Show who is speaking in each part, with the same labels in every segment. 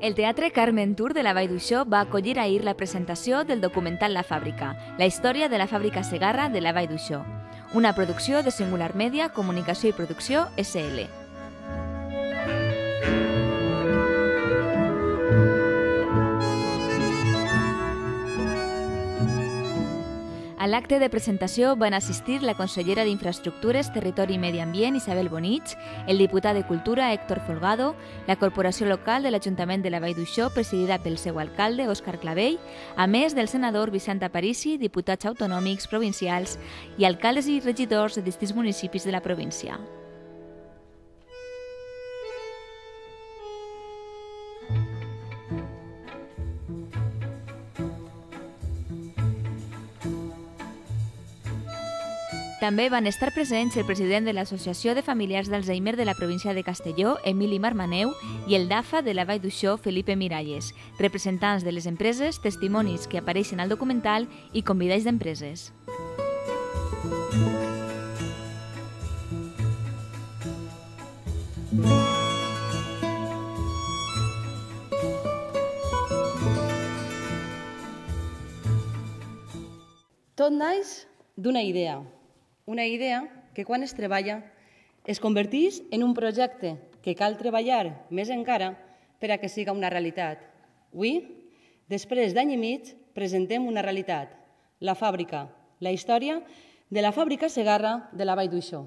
Speaker 1: El Teatre Carmen Tour de la Vall d'Uixó va acollir ahir la presentació del documental La Fàbrica, la història de la fàbrica Segarra de la Vall d'Uixó, una producció de Singular Media, Comunicació i Producció SL. A l'acte de presentació van assistir la consellera d'Infraestructures, Territori i Medi Ambient, Isabel Bonich, el diputat de Cultura, Héctor Folgado, la corporació local de l'Ajuntament de la Vall d'Uixó, presidida pel seu alcalde, Òscar Clavell, a més del senador Vicent Aparici, diputats autonòmics provincials i alcaldes i regidors de distints municipis de la província. També van estar presents el president de l'Associació de Familiars d'Alzheimer de la província de Castelló, Emili Marmaneu, i el DAFA de la Vall d'Uixó, Felipe Miralles, representants de les empreses, testimonis que apareixen al documental i convidats d'empreses.
Speaker 2: Tot naix d'una idea. Una idea que quan es treballa es converteix en un projecte que cal treballar més encara per a que siga una realitat. Avui, després d'any i mig, presentem una realitat, la fàbrica, la història de la fàbrica Segarra de la Vall d'Uixó.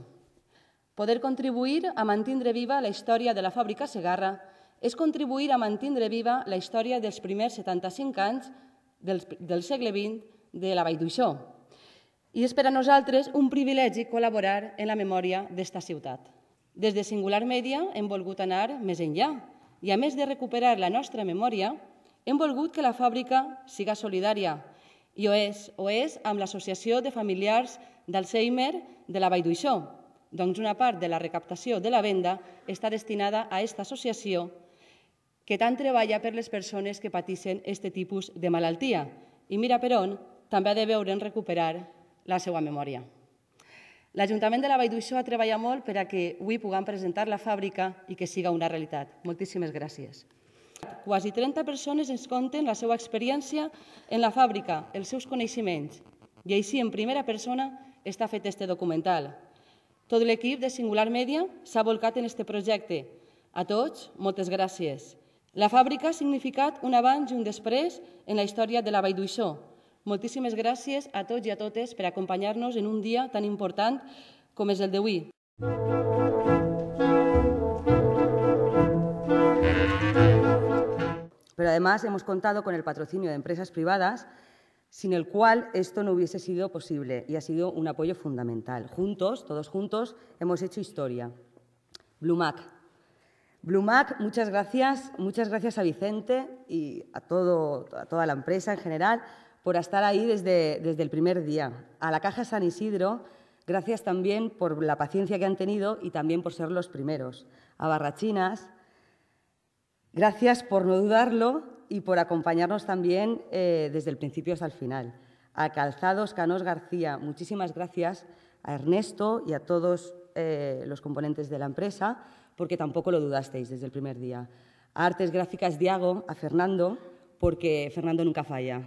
Speaker 2: Poder contribuir a mantindre viva la història de la fàbrica Segarra és contribuir a mantindre viva la història dels primers 75 anys del segle XX de la Vall d'Uixó. I és per a nosaltres un privilegi col·laborar en la memòria d'esta ciutat. Des de Singular Media hem volgut anar més enllà i, a més de recuperar la nostra memòria, hem volgut que la fàbrica siga solidària i ho és amb l'Associació de Familiars d'Alzheimer de la Vall d'Uixó. Doncs una part de la recaptació de la venda està destinada a aquesta associació que tant treballa per les persones que pateixen aquest tipus de malaltia. I mira per on, també ha de veure'n recuperar la seva memòria. L'Ajuntament de la Vall d'Uixó ha treballat molt per a que avui puguem presentar la fàbrica i que siga una realitat. Moltíssimes gràcies. Quasi 30 persones ens conten la seva experiència en la fàbrica, els seus coneixements, i així en primera persona està fet este documental. Tot l'equip de Singular Media s'ha volcat en este projecte. A tots, moltes gràcies. La fàbrica ha significat un abans i un després en la història de la Vall d'Uixó. Moltíssimes gràcies a tots i a totes per acompañarnos en un dia tan important com és el d'avui. Pero además hemos contado con el patrocinio de empresas privadas, sin el cual esto no hubiese sido posible y ha sido un apoyo fundamental. Juntos, todos juntos, hemos hecho historia. Blumac. Blumac, muchas gracias a Vicente y a toda la empresa en general por estar ahí desde el primer día. A la Caja San Isidro, gracias también por la paciencia que han tenido y también por ser los primeros. A Barrachinas, gracias por no dudarlo y por acompañarnos también desde el principio hasta el final. A Calzados Canós García, muchísimas gracias. A Ernesto y a todos los componentes de la empresa, porque tampoco lo dudasteis desde el primer día. A Artes Gráficas Diago, a Fernando, porque Fernando nunca falla.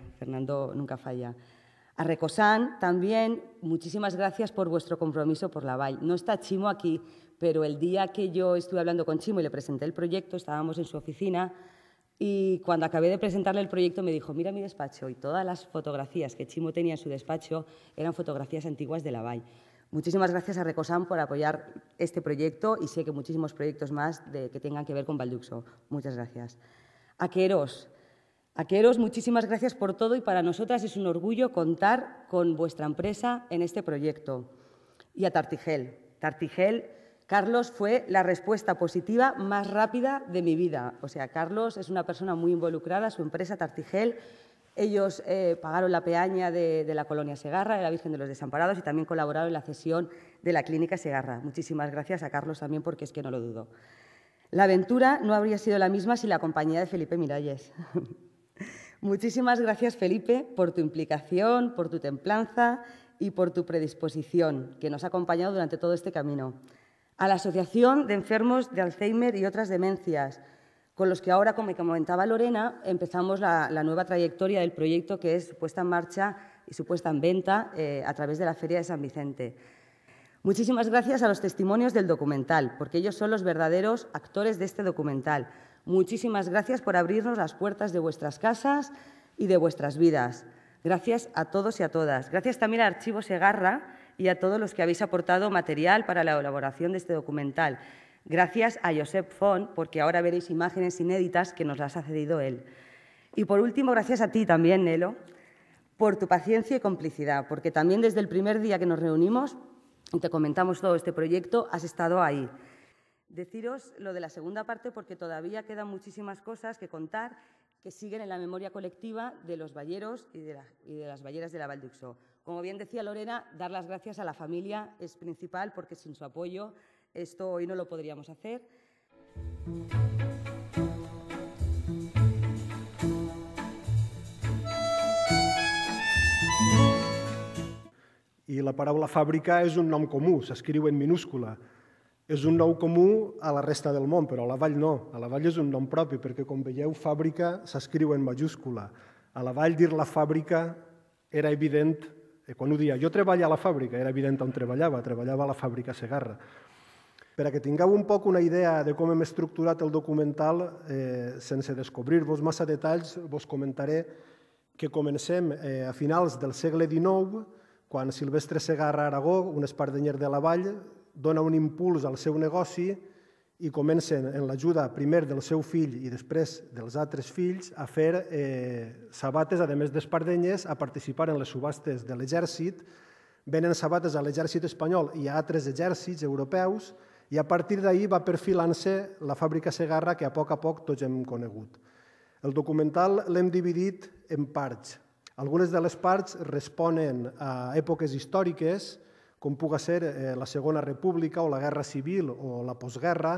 Speaker 2: A Recosan también, muchísimas gracias por vuestro compromiso por la Vall. No está Chimo aquí, pero el día que yo estuve hablando con Chimo y le presenté el proyecto, estábamos en su oficina y cuando acabé de presentarle el proyecto me dijo, mira mi despacho, y todas las fotografías que Chimo tenía en su despacho eran fotografías antiguas de la Vall. Muchísimas gracias a Recosan por apoyar este proyecto y sé que muchísimos proyectos más que tengan que ver con Vall d'Uixó. Muchas gracias. A Querós, muchísimas gracias por todo y para nosotras es un orgullo contar con vuestra empresa en este proyecto. Y a Tartigel. Carlos fue la respuesta positiva más rápida de mi vida. O sea, Carlos es una persona muy involucrada, su empresa Tartigel. Ellos pagaron la peaña de la colonia Segarra, de la Virgen de los Desamparados y también colaboraron en la cesión de la clínica Segarra. Muchísimas gracias a Carlos también porque es que no lo dudo. La aventura no habría sido la misma sin la compañía de Felipe Miralles. Muchísimas gracias, Felipe, por tu implicación, por tu templanza y por tu predisposición, que nos ha acompañado durante todo este camino. a la Asociación de Enfermos de Alzheimer y otras demencias, con los que ahora, como comentaba Lorena, empezamos la nueva trayectoria del proyecto, que es su puesta en marcha y su puesta en venta a través de la Feria de San Vicente. Muchísimas gracias a los testimonios del documental, porque ellos son los verdaderos actores de este documental. Muchísimas gracias por abrirnos las puertas de vuestras casas y de vuestras vidas. Gracias a todos y a todas. Gracias también al Archivo Segarra y a todos los que habéis aportado material para la elaboración de este documental. Gracias a Josep Font, porque ahora veréis imágenes inéditas que nos las ha cedido él. Y por último, gracias a ti también, Nelo, por tu paciencia y complicidad, porque también desde el primer día que nos reunimos y te comentamos todo este proyecto, has estado ahí. Deciros lo de la segunda parte porque todavía quedan muchísimas cosas que contar que siguen en la memoria colectiva de los valleros y de las valleras de la Val d'Uixó. Como bien decía Lorena, dar las gracias a la familia es principal porque sin su apoyo esto hoy no lo podríamos hacer.
Speaker 3: I la paraula fàbrica és un nom comú, s'escriu en minúscula. És un nom comú a la resta del món, però a la Vall no. A la Vall és un nom propi, perquè, com veieu, fàbrica s'escriu en majúscula. A la Vall dir la fàbrica era evident, quan ho dia, jo treballo a la fàbrica, era evident on treballava a la fàbrica Segarra. Per a que tingueu un poc una idea de com hem estructurat el documental, sense descobrir-vos massa detalls, vos comentaré que comencem a finals del segle XIX, quan Silvestre Segarra Aragó, un espardenyer de la Vall, dona un impuls al seu negoci i comencen, en l'ajuda primer del seu fill i després dels altres fills, a fer sabates, a més d'espardenyes, a participar en les subhastes de l'exèrcit. Venen sabates a l'exèrcit espanyol i a altres exèrcits europeus i a partir d'ahir va perfilant-se la fàbrica Segarra que a poc tots hem conegut. El documental l'hem dividit en parts. Algunes de les parts responen a èpoques històriques, com pugui ser la Segona República o la Guerra Civil o la postguerra.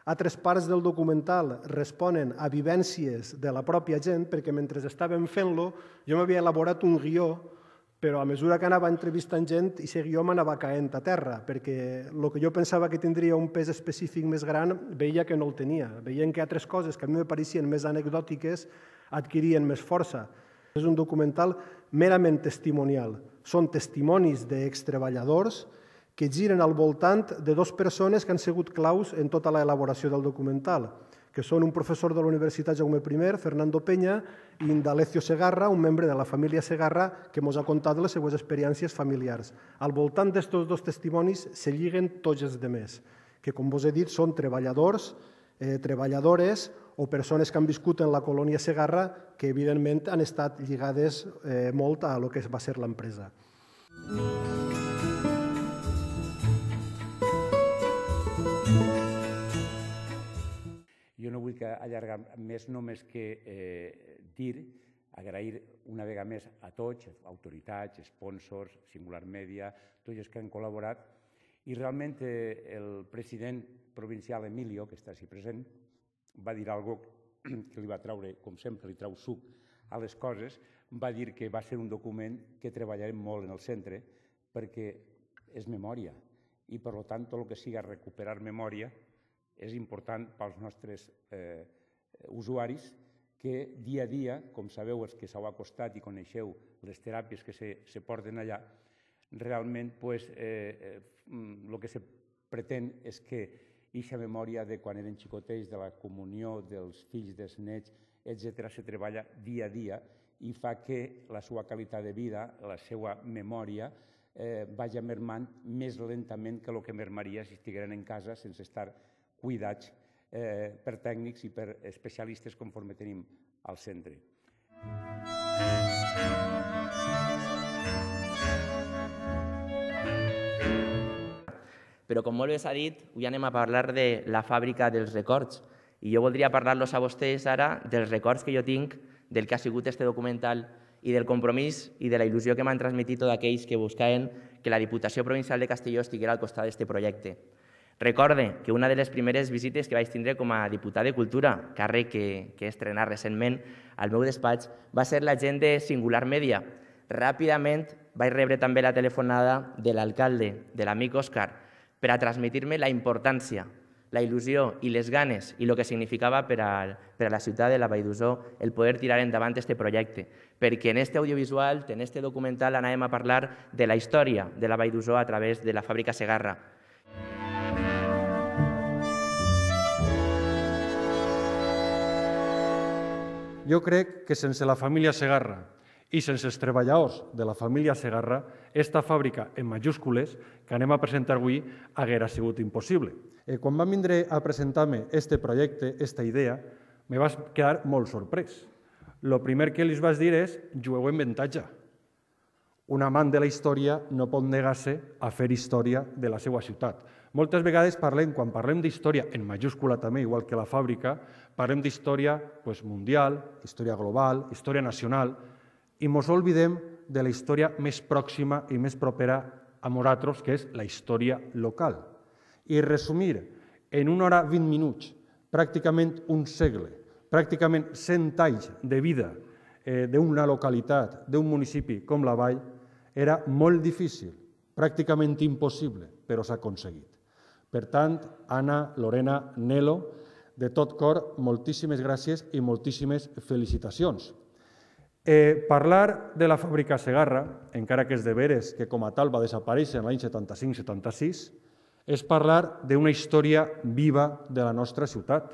Speaker 3: Altres parts del documental responen a vivències de la pròpia gent, perquè mentre estàvem fent-lo jo m'havia elaborat un guió, però a mesura que anava entrevistant gent, aquest guió m'anava caent a terra, perquè el que jo pensava que tindria un pes específic més gran veia que no el tenia. Veien que altres coses que a mi me pareixien més anecdòtiques adquirien més força. És un documental merament testimonial. Són testimonis d'extreballadors que giren al voltant de dues persones que han sigut claus en tota l'elaboració del documental, que són un professor de la Universitat Jaume I, Fernando Peña, i Indalecio Segarra, un membre de la família Segarra, que ens ha contat les seues experiències familiars. Al voltant d'aquests dos testimonis se lliguen tots els altres, que, com vos he dit, són treballadors, treballadores o persones que han viscut en la colònia Segarra que, evidentment, han estat lligades molt a lo que va ser l'empresa.
Speaker 4: Jo no vull allargar més, només que dir, agrair una vegada més a tots, autoritats, sponsors, Singular Media, tots els que han col·laborat, i realment el president provincial Emilio, que està així present, va dir alguna cosa que li va treure, com sempre, li treu suc a les coses, va dir que va ser un document que treballarem molt en el centre perquè és memòria i, per tant, tot el que siga recuperar memòria és important pels nostres usuaris que dia a dia, com sabeu els que s'heu acostat i coneixeu les teràpies que se porten allà, realment el que se pretén és que aquesta memòria de quan eren xicotets, de la comunió, dels fills, dels nets, etc., se treballa dia a dia i fa que la seva qualitat de vida, la seva memòria, vagi mermant més lentament que el que mermaria si estigueren en casa sense estar cuidats per tècnics i per especialistes conforme tenim al centre.
Speaker 5: Però, com molt bé s'ha dit, avui anem a parlar de la fàbrica dels records. I jo voldria parlar-los a vostès ara dels records que jo tinc del que ha sigut este documental i del compromís i de la il·lusió que m'han transmetit tots aquells que buscaven que la Diputació Provincial de Castelló estiguera al costat d'aquest projecte. Recorde que una de les primeres visites que vaig tindre com a diputat de Cultura, càrrec que he estrenat recentment al meu despatx, va ser la gent de Singular Media. Ràpidament vaig rebre també la telefonada de l'alcalde, de l'amic Òscar, per a transmetre-me la importància, la il·lusió i les ganes i el que significava per a la ciutat de la Vall d'Uixó el poder tirar endavant aquest projecte, perquè en este audiovisual, en este documental, anàvem a parlar de la història de la Vall d'Uixó a través de la fàbrica Segarra.
Speaker 6: Jo crec que sense la família Segarra i sense els treballadors de la família Segarra, esta fàbrica, en majúscules, que anem a presentar avui, haguera sigut impossible. Quan vam vindre a presentar-me este projecte, esta idea, me vaig quedar molt sorprès. El primer que els vaig dir és, jugueu en avantatge. Un amant de la història no pot negar-se a fer història de la seva ciutat. Moltes vegades quan parlem d'història, en majúscula també, igual que la fàbrica, parlem d'història mundial, història global, història nacional, i ens oblidem de la història més pròxima i més propera a nosaltres, que és la història local. I resumir en 1 hora 20 minuts, pràcticament un segle, pràcticament 100 anys de vida d'una localitat, d'un municipi com la Vall, era molt difícil, pràcticament impossible, però s'ha aconseguit. Per tant, Anna, Lorena, Nelo, de tot cor, moltíssimes gràcies i moltíssimes felicitacions. Parlar de la fàbrica Segarra, encara que és de veres que com a tal va desaparèixer l'any 75-76, és parlar d'una història viva de la nostra ciutat.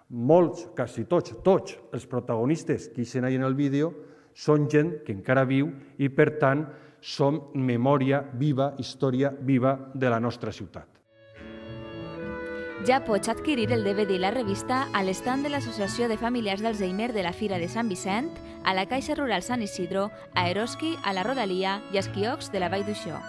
Speaker 6: Molts, quasi tots els protagonistes que hi sent en el vídeo són gent que encara viu i, per tant, som memòria viva, història viva de la nostra ciutat.
Speaker 1: Ja pots adquirir el DVD i la revista a l'estand de l'Associació de Familiars d'Alzheimer de la Fira de Sant Vicent, a la Caixa Rural Sant Isidro, a Eroski, a la Rodalia i als quioscs de la Vall d'Uixó.